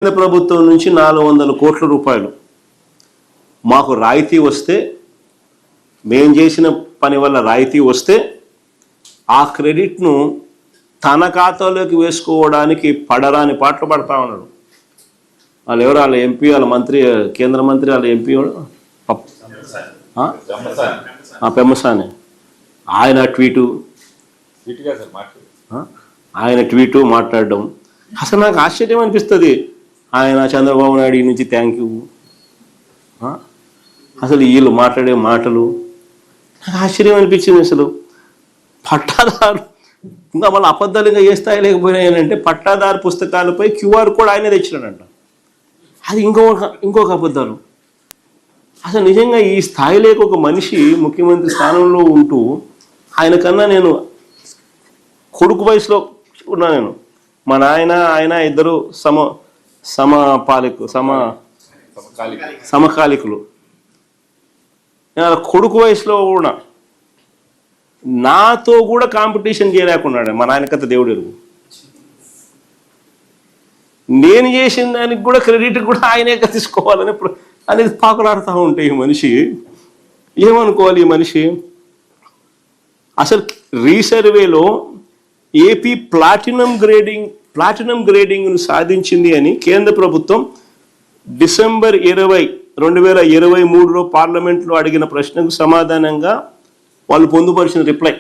కేంద్ర ప్రభుత్వం నుంచి 400 కోట్ల రూపాయలు మాకు రాయితీ వస్తే, మేం చేసిన పని వల్ల రాయితీ వస్తే ఆ క్రెడిట్ను తన ఖాతాలోకి వేసుకోవడానికి పడరాని పాటలు పడతా ఉన్నాడు. వాళ్ళు ఎవరు? వాళ్ళ ఎంపీ, వాళ్ళ మంత్రి, కేంద్ర మంత్రి, వాళ్ళ ఎంపీ పెమ్మసాని. ఆయన ట్వీటు మాట్లాడడం అసలు నాకు ఆశ్చర్యం అనిపిస్తుంది. ఆయన చంద్రబాబు నాయుడు నుంచి థ్యాంక్ యూ, అసలు వీళ్ళు మాట్లాడే మాటలు నాకు ఆశ్చర్యం అనిపించింది. అసలు పట్టాదారు ఇంకా మళ్ళీ అబద్ధాలు ఇంకా ఏ స్థాయి లేకపోయినాయనంటే, పట్టాదారు పుస్తకాలపై క్యూఆర్ కోడ్ ఆయనే తెచ్చినాడంట. అది ఇంకొక అబద్ధాలు. అసలు నిజంగా ఈ స్థాయిలోకి ఒక మనిషి ముఖ్యమంత్రి స్థానంలో ఉంటూ, ఆయన కన్నా నేను కొడుకు వయసులో ఉన్నా. నేను మా నాయన ఆయన ఇద్దరు సమకాలికులు. నేను కొడుకు వయసులో కూడా నాతో కూడా కాంపిటీషన్ చేయలేకున్నాడు. మా నాయన కథ దేవుడు ఎరుగు. నేను చేసిన దానికి కూడా క్రెడిట్ కూడా ఆయనే తీసుకోవాలని అనేది పాకులాడుతూ ఉంటే ఈ మనిషి ఏమనుకోవాలి? ఈ మనిషి అసలు రీసర్వేలో ఏపీ ప్లాటినం గ్రేడింగ్ను సాధించింది అని కేంద్ర ప్రభుత్వం డిసెంబర్ 20, 2023లో పార్లమెంట్లో అడిగిన ప్రశ్నకు సమాధానంగా వాళ్ళు పొందుపరిచిన రిప్లై.